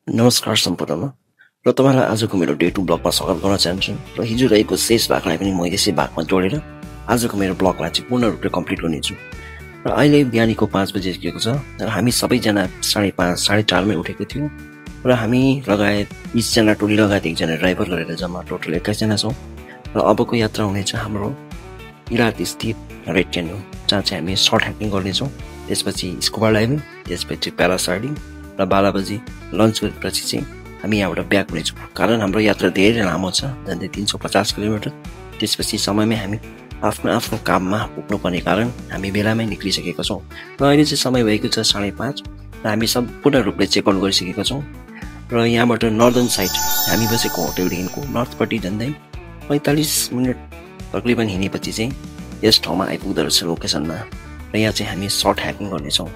नमस्कार सम्पूर्णमा र तपाईँलाई आजको मेरो डे 2 ब्लगमा स्वागत गर्न चाहन्छु र हिजो रहेको शेष भागलाई पनि म यसै भागमा जोडेर आजको मेरो ब्लगलाई चाहिँ पूर्ण रूपले कम्प्लिट गर्नेछु। र अहिले बिहानीको 5 बजे पुगेको छ र हामी सबैजना 5:30 4:30मै उठेको थियौँ र हामी लगायत 20जना टोली लगायत एकजना ड्राइभर गरेर जम्मा टोटल 21जना छौँ र अबको यात्रा हुनेछ हाम्रो किरात स्थित रेड क्यान्यन, जहाँ चाहिँ हामी सर्ट हाइकिङ गर्नेछौँ, त्यसपछि स्कुबा डाइभिङ, त्यसपछि प्यारासाइडिङ र 12 बजी लन्च गरेपछि चाहिँ हामी यहाँबाट ब्याक हुनेछौँ। कारण हाम्रो यात्रा धेरै लामो छ, झन्डै 350 किलोमिटर। त्यसपछि समयमै हामी आफ्नो काममा पुग्नुपर्ने कारण हामी बेलामै निक्लिसकेका छौँ र अहिले चाहिँ समय भएको छ 5:30 र हामी सम्पूर्ण रूपले चेकआउट गरिसकेका छौँ र यहाँबाट नर्दर्न साइड हामी बसेको होटलदेखिको नर्थपट्टि झन्डै 45 मिनट तकरिबन हिँडेपछि चाहिँ यस ठाउँमा आइपुग्दो रहेछ लोकेसनमा र यहाँ चाहिँ हामी सर्ट हाइकिङ गर्नेछौँ।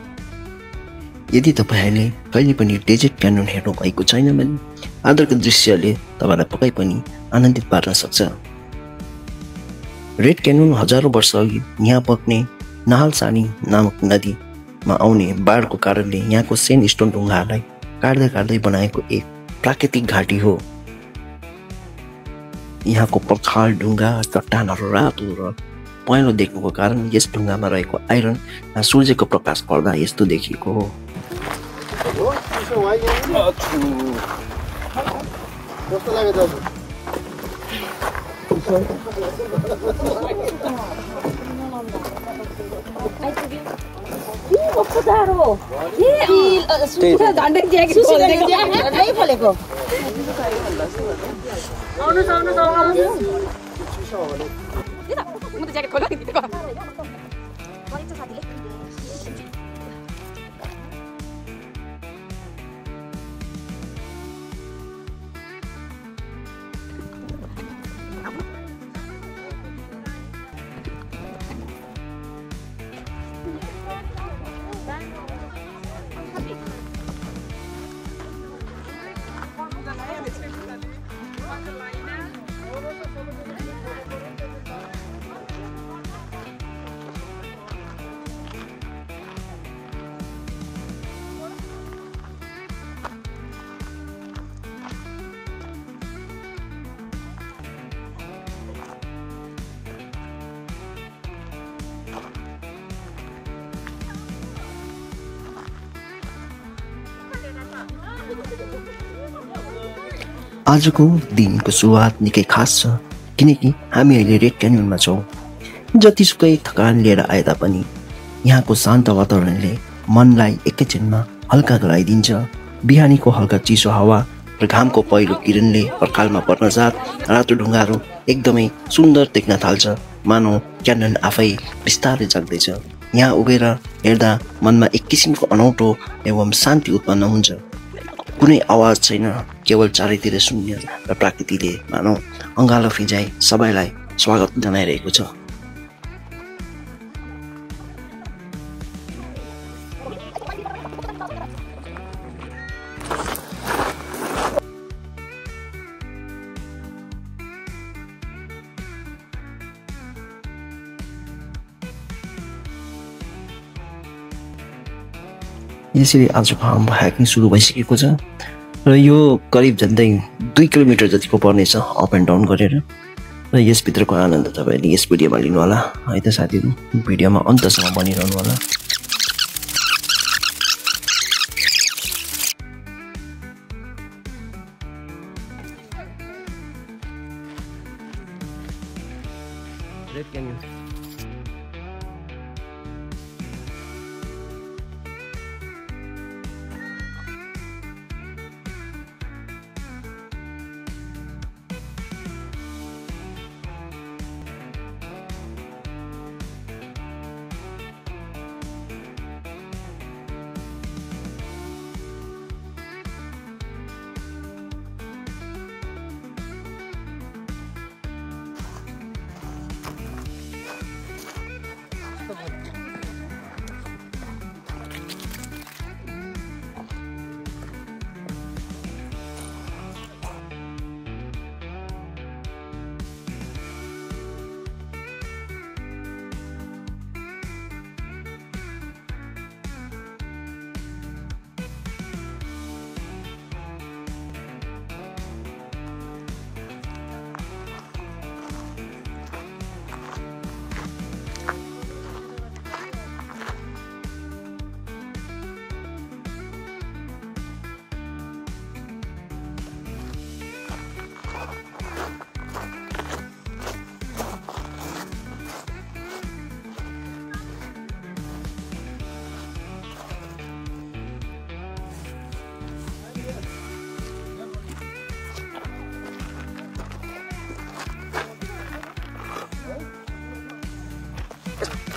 यदि तपाईँहरूले कहिले पनि डेजर्ट क्यान्यन हेर्नु भएको छैन भने आजको दृश्यले तपाईँलाई पक्कै पनि आनन्दित पार्न सक्छ। रेड क्यान्यन हजारौँ वर्ष अघि यहाँ बग्ने नाहलसानी नामक नदीमा आउने बाढको कारणले यहाँको सेन स्टोन ढुङ्गाहरूलाई काट्दै बनाएको एक प्राकृतिक घाटी हो। यहाँको पर्खाल ढुङ्गा चट्टानहरू रातो र पहेँलो देख्नुको कारण यस ढुङ्गामा रहेको आइरन सूर्यको प्रकाश पर्दा यस्तो देखिएको हो। आजको दिनको सुरुवात निकै खास छ, किनकि हामी अहिले रेड क्यान्यनमा छौँ। जतिसुकै थकान लिएर आए तापनि यहाँको शान्त वातावरणले मनलाई एकैछिनमा हल्का गराइदिन्छ। बिहानीको हल्का चिसो हावा र घामको पहिलो किरणले पर्खालमा पर्नसाथ रातो ढुङ्गाहरू एकदमै सुन्दर देख्न थाल्छ, मानौ क्यान्यन आफै बिस्तारै जाग्दैछ। यहाँ उभिएर हेर्दा मनमा एक किसिमको अनौठो एवं शान्ति उत्पन्न हुन्छ। कुनै आवाज छैन, केवल चारैतिर शून्य र प्रकृतिले मानौ अँगालो फिजाइ सबैलाई स्वागत जनाइरहेको छ। यसरी आजको हाम्रो हाइकिङ सुरु भइसकेको छ र यो करिब झन्डै 2 किलोमिटर जतिको पर्नेछ अप एन्ड डाउन गरेर। र यसभित्रको आनन्द तपाईँले यस भिडियोमा लिनुहोला है त साथीहरू, भिडियोमा अन्तसम्म बनिरहनु होला।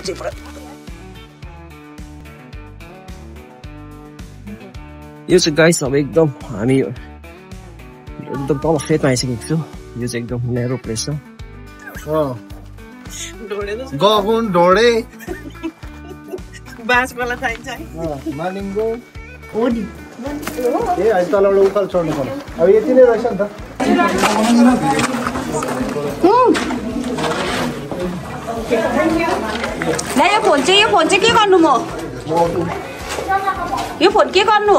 यो चाहिँ गाइस अब एकदम हामी एकदम तल खेतमा आइसकेको छु यो चाहिँ एकदम न्यारो प्लेस छ गहुन ढोडे बाँसकोला चाहिन्छ मालिङ्गो हो नि ए अहिले तलबाट उकालो चढ्नु पर्यो अब यति नै रहेछ नि त ला यो फोन चाहिँ के गर्नु म यो फोन के गर्नु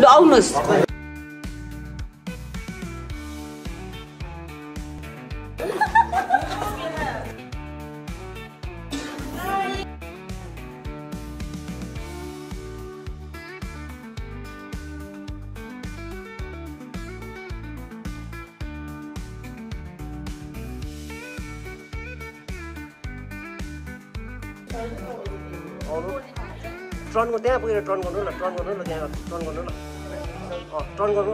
ल आउनुहोस् ट्रनको त्यहाँ पुगेर टर्न गर्नु न त्यहाँ टर्न गर्नु न टर्न गर्नु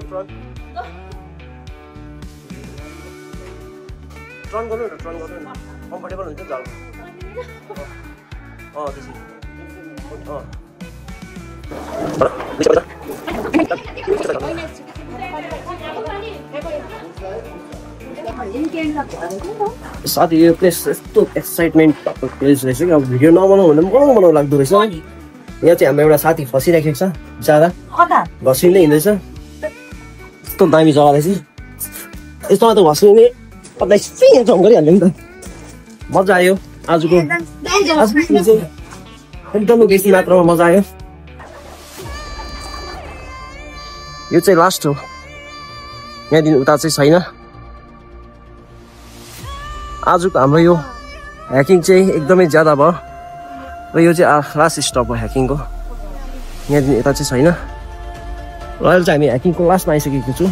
टर्न गर्नु न कम्फर्टेबल हुन्छ जाऊ साथी यो प्लेस यस्तो एक्साइटमेन्ट प्लेस रहेछ कि अब भिडियो नबनाऊ भने पनि बनाउनु लाग्दो रहेछ यहाँ चाहिँ हाम्रो एउटा साथी फसिराखेको छ ज्यादा घस्रिँदै हिँड्दैछ यस्तो दामी जग्गा रहेछ यस्तोमा त घस्रिने कतै जम गरिहाल्यो नि त मजा आयो आजको एकदमै बेसी मात्रामा मजा आयो यो चाहिँ लास्ट हो यहाँदेखि उता चाहिँ छैन आजको हाम्रो यो ह्याकिङ चाहिँ एकदमै ज्यादा भयो र यो चाहिँ लास्ट स्टप हो ह्याकिङको यहाँदेखि यता चाहिँ छैन र अहिले चाहिँ हामी ह्याकिङको लास्टमा आइसकेको छु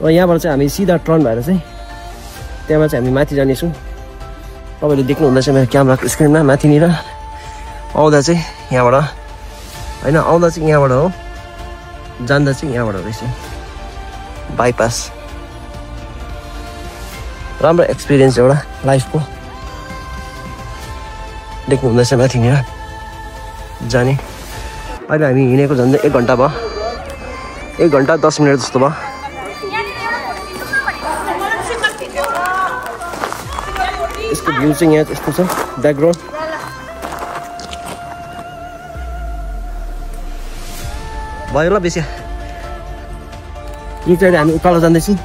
र यहाँबाट चाहिँ हामी सिधा टर्न भएर चाहिँ त्यहाँबाट चाहिँ हामी माथि जानेछौँ तपाईँले देख्नुहुँदैछ मेरो क्यामेराको स्क्रिनमा माथिनिर आउँदा चाहिँ यहाँबाट होइन आउँदा चाहिँ यहाँबाट हो जाँदा चाहिँ यहाँबाट रहेछ बाइपास राम्रो एक्सपिरियन्स एउटा लाइफको देख्नुहुँदैछ माथिनिर जाने अहिले हामी हिँडेको झन्डै 1 घन्टा भयो 1 घन्टा 10 मिनट जस्तो भयो यसको भ्यू चाहिँ यहाँ यस्तो छ ब्याकग्राउन्ड भयो ल बेसी यो चाहिँ हामी उकालो जाँदैछौँ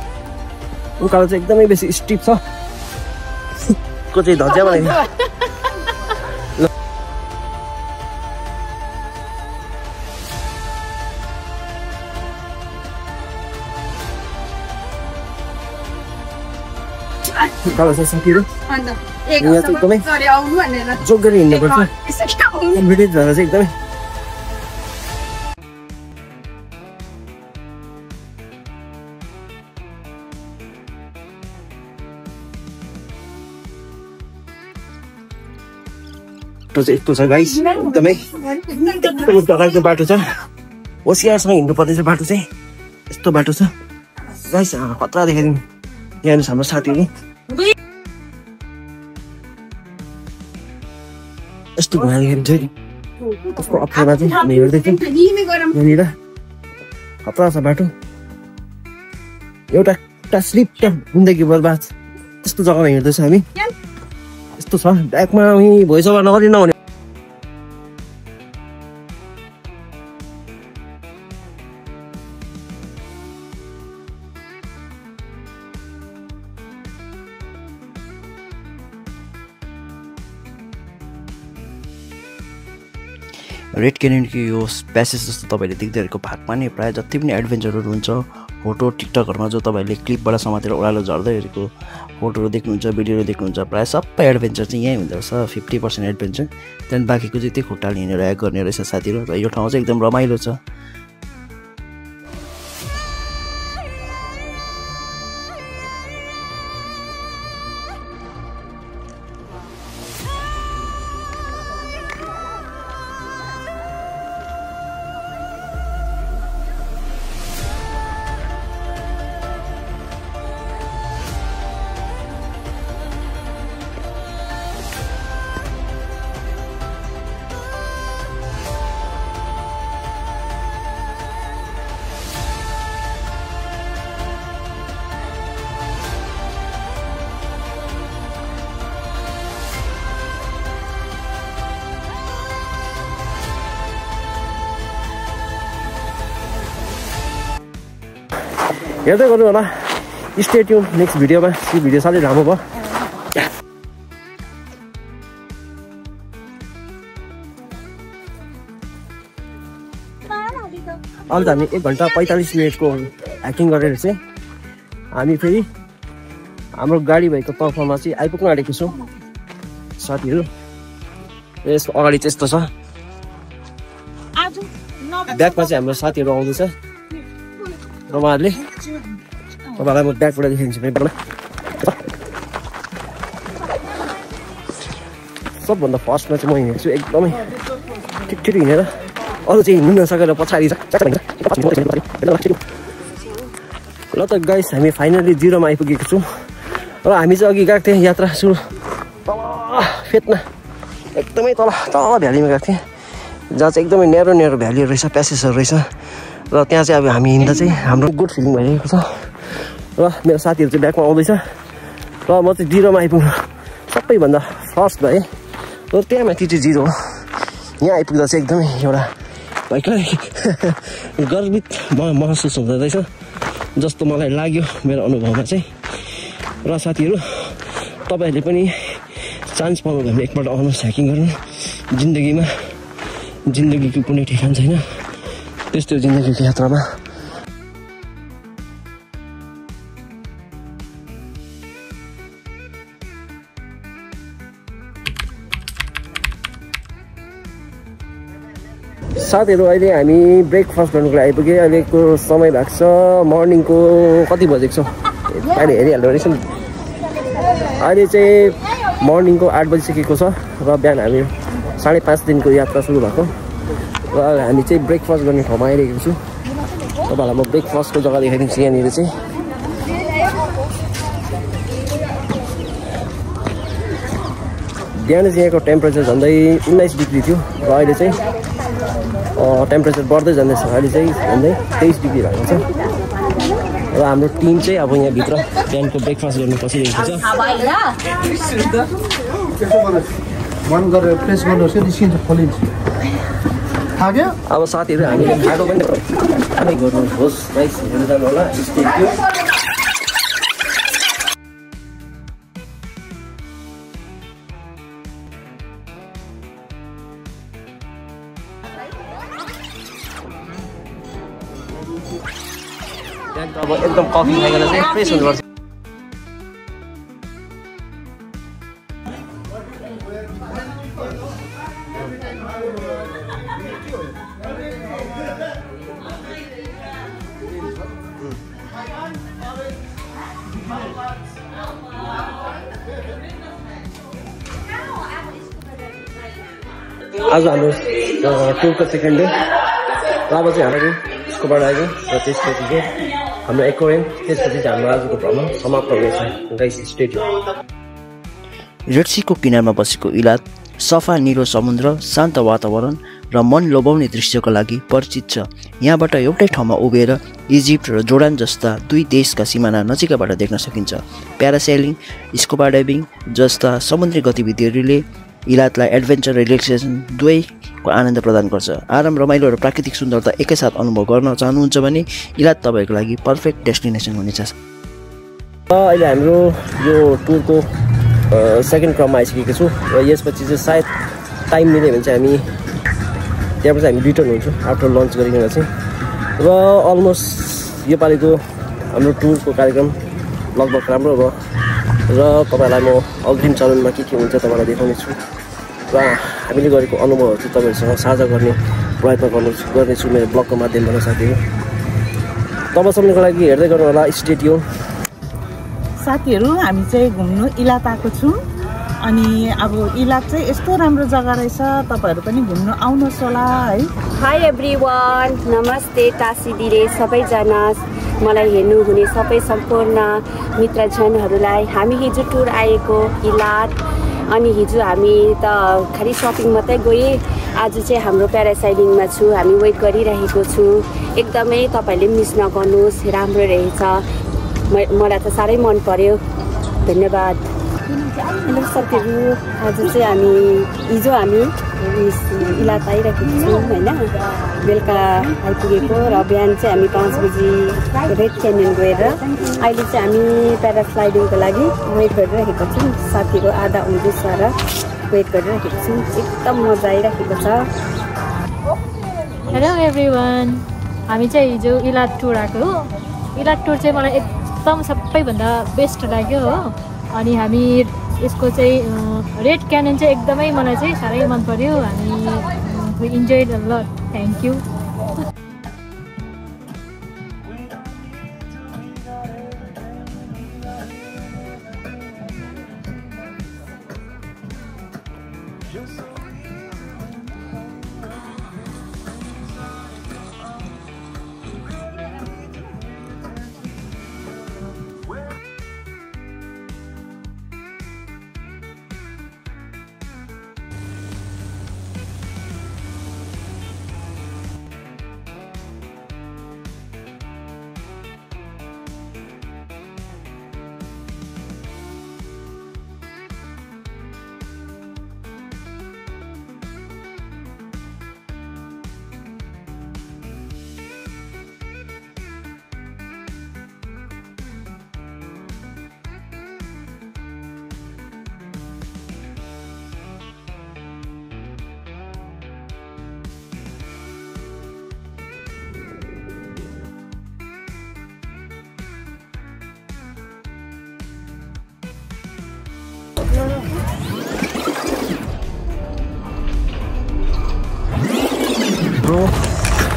उकालो चाहिँ एकदमै बेसी स्टिप छ को चाहिँ धज्या बनाइदियो उकालो चाहिँ साथीहरू यहाँ चाहिँ एकदमै जोक गरी हिँड्नुपर्छ कन्फिडेन्स भएर चाहिँ एकदमै यस्तो छ गाइस एकदमै प्रकारको बाटो छ होसियारसँग हिँड्नु पर्ने चाहिँ बाटो चाहिँ यस्तो बाटो छ गाइस खतरा देखाइदिनु यहाँ हाम्रो साथीहरू यस्तो घुमा देखाइदिन्छ त्यसको अप्ठ्यारोमा चाहिँ हामी हेर्दैछौँ यहाँनिर खतरा छ बाटो एउटा स्लिप त जिन्दगी बर्बाद त्यस्तो जग्गामा हिँड्दैछ हामी यस्तो छ ब्याकमा भोइस ओभर नगरी नहुने रेड क्यानियनको यो प्यासेज जस्तो तपाईँले देख्दै गरेको भागमा नि प्रायः जति पनि एडभेन्चरहरू हुन्छ फोटो टिकटकहरूमा जो तपाईँले क्लिपबाट समातेर ओह्रालो झर्दै गरेको फोटोहरू देख्नुहुन्छ भिडियोहरू देख्नुहुन्छ प्रायः सबै एडभेन्चर चाहिँ यहीँ हुँदो रहेछ 50% एडभेन्चर त्यहाँदेखि बाँकीको चाहिँ त्यही खुट्टाले हिँडेर ह्याक गर्ने रहेछ साथीहरू र यो ठाउँ चाहिँ एकदम रमाइलो छ हेर्दै गर्नु होला स्टे ट्युन नेक्स्ट भिडियोमा यो भिडियो साह्रै लामो भयो अन्त हामी 1 घण्टा 45 मिनटको हाइकिङ गरेर चाहिँ हामी फेरि हाम्रो गाडी भएको तर्फमा चाहिँ आइपुग्न आँटेको छौँ साथीहरू यसको अगाडि चाहिँ यस्तो छ ब्यागमा चाहिँ हाम्रो साथीहरू आउँदैछ र उहाँहरूले तपाईँलाई म ब्यागबाट देखाइदिन्छु पनि सबभन्दा फर्स्टमा चाहिँ म हिँडेको छु एकदमै ठिक हिँडेर अरू चाहिँ हिँड्नु नसकेर पछाडि ल त गाइस हामी फाइनली 0 मा आइपुगेको छौँ र हामी चाहिँ अघि गएको थियौँ यात्रा सुरु तल फेदमा एकदमै तल भ्यालीमा गएको थियौँ जहाँ चाहिँ एकदमै न्यारो भ्यालीहरू रहेछ प्यासेसहरू रहेछ र त्यहाँ चाहिँ अब हामी हिँड्दा चाहिँ हाम्रो गुड फिलिङ भइरहेको छ र मेरो साथीहरू चाहिँ ब्याकमा आउँदैछ र म चाहिँ 0 मा आइपुग्नु सबैभन्दा फर्स्ट भएँ र त्यहाँ माथि चाहिँ 0 हो यहाँ आइपुग्दा चाहिँ एकदमै एउटा भर्खरै गर्वित महसुस हुँदो रहेछ जस्तो मलाई लाग्यो मेरो अनुभवमा चाहिँ र साथीहरू तपाईँहरूले पनि चान्स पाउनु भयो भने एकपल्ट आउनुहोस् हाइकिङ गर्नु जिन्दगीको कुनै ठेगान छैन त्यस्तो जिन्दगीको यात्रामा साथीहरू अहिले हामी ब्रेकफास्ट गर्नुको लागि आइपुग्यो अहिलेको समय भएको छ मर्निङको कति बजेको छ अहिले हेरिहाल्नु रहेछ नि अहिले चाहिँ मर्निङको 8 बजिसकेको छ र बिहान हामी 5:30 दिनको यात्रा सुरु भएको र हामी चाहिँ ब्रेकफास्ट गर्ने ठाउँमा आइरहेको छु तपाईँहरूलाई म ब्रेकफास्टको जग्गा देखाइदिन्छु यहाँनिर चाहिँ बिहान चाहिँ यहाँको टेम्परेचर झन्डै 19 डिग्री थियो र अहिले चाहिँ टेम्परेचर बढ्दै जाँदैछ अहिले चाहिँ झन्डै 23 डिग्री भएको छ र हाम्रो टिम चाहिँ अब यहाँभित्र बिहानको ब्रेकफास्ट गर्नु पसिरहेको छ अब साथीहरू हामीले खाएको पनि खाँदै गर्नुहोस् राइस हेर्नु जानु होला अब एकदम कफी खाइकन चाहिँ फ्रेस हुनुपर्छ आज हाम्रो टुरको सेकेन्ड डे र अब चाहिँ हाम्रो स्कुबा डाइभिङ र त्यसपछि चाहिँ हाम्रो एक्वेरियम त्यसपछि चाहिँ हाम्रो आजको भ्रमण समाप्त हुनेछ गाइस स्टे ट्युन रेड सीको किनारमा बसेको इलात सफा निलो समुद्र शान्त वातावरण र मन लोभाउने दृश्यको लागि परिचित छ यहाँबाट एउटै ठाउँमा उभिएर इजिप्ट र जोर्डान जस्ता दुई देशका सिमाना नजिकैबाट देख्न सकिन्छ प्यारासेलिङ स्कुबा डाइभिङ जस्ता समुद्री गतिविधिहरूले इलातलाई एडभेन्चर रिल्याक्सेसन दुवैको आनन्द प्रदान गर्छ आराम रमाइलो र प्राकृतिक सुन्दरता एकैसाथ अनुभव गर्न चाहनुहुन्छ भने इलात तपाईँको लागि पर्फेक्ट डेस्टिनेसन हुनेछ अहिले हाम्रो यो टुरको सेकेन्ड क्रममा आइसकेको छु र यसपछि चाहिँ सायद टाइम मिल्यो भने चाहिँ हामी त्यहाँबाट हामी रिटर्न हुन्छौँ आफ्टर लन्च गरिकन चाहिँ र अलमोस्ट योपालिको हाम्रो टुरको कार्यक्रम लगभग राम्रो भयो र तपाईँलाई म अग्रिम चरणमा के हुन्छ तपाईँलाई देखाउने छु र हामीले गरेको अनुभवहरू चाहिँ तपाईँहरूसँग साझा गर्ने प्रयत्न गर्नेछु मेरो ब्लगको माध्यमबाट साथीहरू तबसम्मको लागि हेर्दै गर्नु होला स्टे ट्युन साथीहरू हामी चाहिँ घुम्नु इलात आएको छौँ अनि अब इलात चाहिँ यस्तो राम्रो जग्गा रहेछ तपाईँहरू पनि घुम्नु आउनुहोस् होला है हाई एभ्रिवान नमस्ते टासी दिदी सबैजना मलाई हेर्नुहुने सबै सम्पूर्ण मित्रजनहरूलाई हामी हिजो टुर आएको इलात अनि हिजो हामी त खालि सपिङ मात्रै गए आज चाहिँ हाम्रो प्यारासाइलिङमा छु हामी वेट गरिरहेको छु एकदमै तपाईँहरूले मिस नगर्नुहोस् राम्रो रहेछ मलाई त साह्रै मन पर्यो धन्यवाद हेलो साथीहरू, आज चाहिँ हिजो हामी इलात आइरहेको छौँ होइन, बेलुका आइपुगेको र बिहान चाहिँ हामी 5 बजी रेड क्यानियन गएर अहिले चाहिँ हामी प्याराग्लाइडिङको लागि वेट गरिरहेको छौँ। साथीहरू आधा उन्दैछ र वेट गरिरहेको छौँ। एकदम मजा आइरहेको छ। हेलो एभ्रिवान, हामी चाहिँ हिजो इलात टुर आएको हो। इलात टुर चाहिँ मलाई एकदम सबैभन्दा बेस्ट लाग्यो हो। अनि हामी यसको चाहिँ रेड क्यानियन चाहिँ एकदमै मलाई चाहिँ साह्रै मन पर्यो। हामी enjoy the lot. Thank you.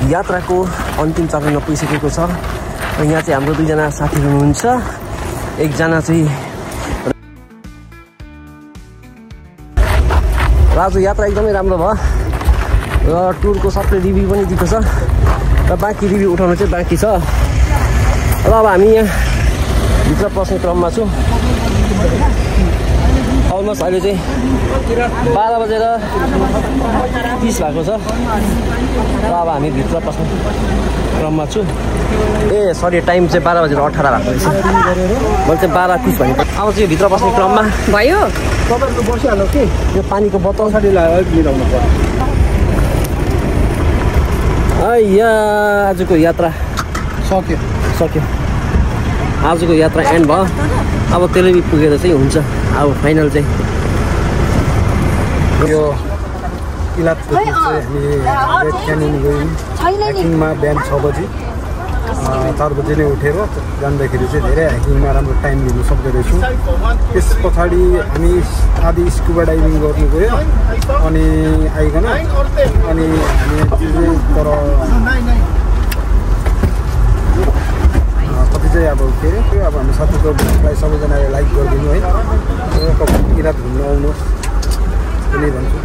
यात्राको अन्तिम चरणमा पुगिसकेको छ र यहाँ चाहिँ हाम्रो 2 जना साथीहरू हुनुहुन्छ। एकजना चाहिँ राजु। यात्रा एकदमै राम्रो भयो र टुरको सबै रिभ्यू पनि दिएको छ र बाँकी रिभ्यू उठाउनु चाहिँ बाँकी छ। र अब हामी यहाँ भित्र पस्ने क्रममा छु। अलमोस्ट अहिले चाहिँ 12 बजेर 30 भएको छ र अब हामी भित्र पस्ने क्रममा छु। सरी, टाइम चाहिँ 12 बजेर 18 भएको रहेछ। मैले चाहिँ 12:30 भनेको। अब चाहिँ भित्र बस्ने क्रममा भयो। तपाईँहरू बसिहाल्नु कि यो पानीको बोतल पछाडि अलिक मिलाउनु पर्यो। आजको यात्रा सक्यो। आजको यात्रा एन्ड भयो। अब तेलेबी पुगेर चाहिँ हुन्छ अब फाइनल चाहिँ। यो इलातको चाहिँ हामी रेड क्यानियन गयौँ। हाइकिङमा बिहान 6 बजी 4 बजी नै उठेर जाँदाखेरि चाहिँ धेरै हाइकिङमा राम्रो टाइम लिनु सक्दो रहेछौँ। त्यस पछाडि हामी आधी स्कुबा डाइभिङ गर्नु गयो अनि आइकन अनि हामी तर कति चाहिँ अब के अरे अब हामी साथीको भ्लगलाई सबैजनाले लाइक गरिदिनु है। इलात घुम्न आउनुहोस् पनि भन्छु।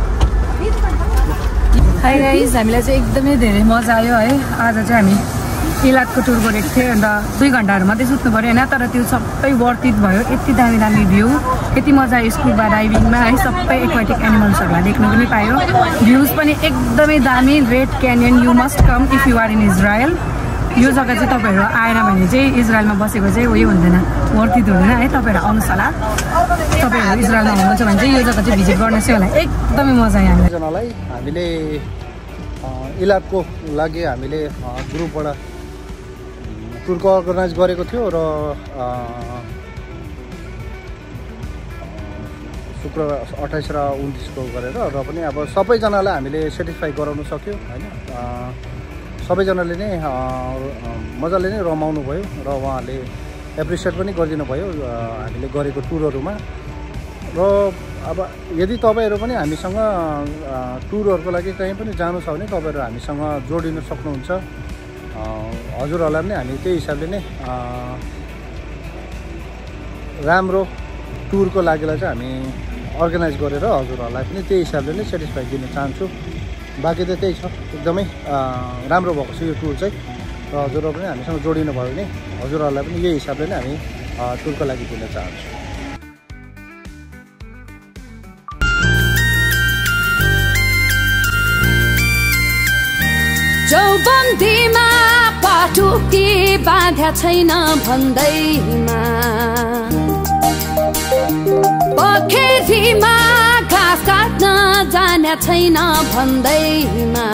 हाई गाइज, हामीलाई चाहिँ एकदमै धेरै मजा आयो है। आज चाहिँ हामी इलातको टुर गरेको थियौँ। अन्त 2 घन्टाहरू मात्रै सुत्नु पऱ्यो होइन, तर त्यो सबै वर्थ इट भयो। यति दामी दामी भ्यू, यति मजा आयो स्कुबा डाइभिङमा है। सबै एक्वाटिक एनिमल्सहरूलाई देख्नु पनि पायो। भ्युज पनि एकदमै दामी। Red Canyon, you must come if you are in Israel. यो जग्गा चाहिँ तपाईँहरू आएन भने चाहिँ इजरायलमा बसेको चाहिँ उयो हुँदैन, वर्थ इट हुँदैन है। तपाईँहरू आउनुहोस् होला। तपाईँहरू इजरायलमा हुनुहुन्छ भने चाहिँ यो जग्गा चाहिँ भिजिट गर्नुहोस् होला। एकदमै मजा आयो हामीलाई। हामीले इलातको लागि हामीले ग्रुपबाट टुरको अर्गनाइज गरेको थियो र शुक्रबार 28 र 29 को गरेर र पनि अब सबैजनालाई हामीले सेटिस्फाई गराउन सक्यो होइन। सबैजनाले नै मजाले नै रमाउनु भयो र उहाँहरूले एप्रिसिएट पनि गरिदिनु भयो हामीले गरेको टुरहरूमा। र अब यदि तपाईँहरू पनि हामीसँग टुरहरूको लागि कहीँ पनि जानु छ भने तपाईँहरू हामीसँग जोडिन सक्नुहुन्छ। हजुरहरूलाई पनि हामी त्यही हिसाबले नै राम्रो टुरको लागिलाई चाहिँ हामी अर्गनाइज गरेर हजुरहरूलाई पनि त्यही हिसाबले नै सेटिस्फाई दिन चाहन्छु। बाँकी त त्यही छ, एकदमै राम्रो भएको छ यो टुर चाहिँ। र हजुरहरू पनि हामीसँग जोडिनु भयो भने हजुरहरूलाई पनि यही हिसाबले नै हामी टुरको लागि दिन चाहन्छु। चौबन्दीमा पाटुकी बाँध्या छैन भन्दैमा पोखरीमा घाँस काट्न जाने छैन भन्दैमा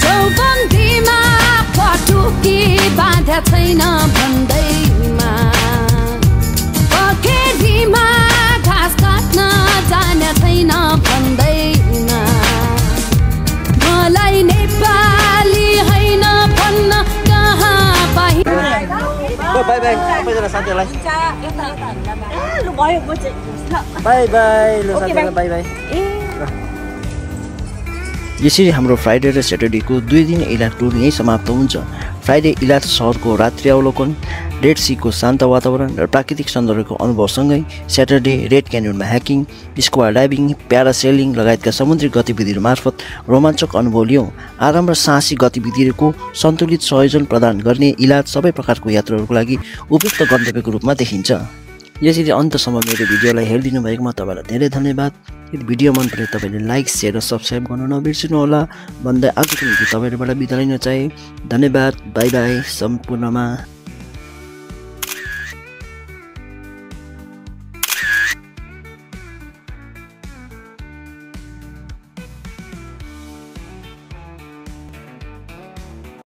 चौबन्दीमा पटुकी बाँधे छैन भन्दैमा पोखरीमा घाँस काट्न जाने छैन भन्दैमा मलाई नेपाली हैन भन्न कहाँ पाइ बाई बाई सबैजना साथीहरूलाई बाई बाई ल साथीहरूलाई बाई बाई यसरी हाम्रो फ्राइडे र स्याटरडेको 2 दिन इलाट टुर यहीँ समाप्त हुन्छ। फ्राइडे इलाट सहरको रात्रि अवलोकन, रेड सीको शान्त वातावरण र प्राकृतिक सौन्दर्यको अनुभवसँगै स्याटरडे रेड क्यान्योनमा ह्याकिङ, स्कुबा डाइभिङ, प्यारासेलिङ लगायतका समुद्री गतिविधिहरू मार्फत रोमाञ्चक अनुभव लियौँ। आराम र साहसी गतिविधिहरूको सन्तुलित संयोजन प्रदान गर्ने इलाट सबै प्रकारको यात्रुहरूको लागि उपयुक्त गन्तव्यको रूपमा देखिन्छ। यसरी अन्तसम्म मेरो भिडियोलाई हेरिदिनु भएकोमा तपाईँलाई धेरै धन्यवाद। यदि भिडियो मन परे तपाईँले लाइक, सेयर र सब्सक्राइब गर्नु नबिर्सिनुहोला भन्दै आजको निम्ति तपाईँहरूबाट बिदा लिन चाहे। धन्यवाद। बाई बाई सम्पूर्णमा।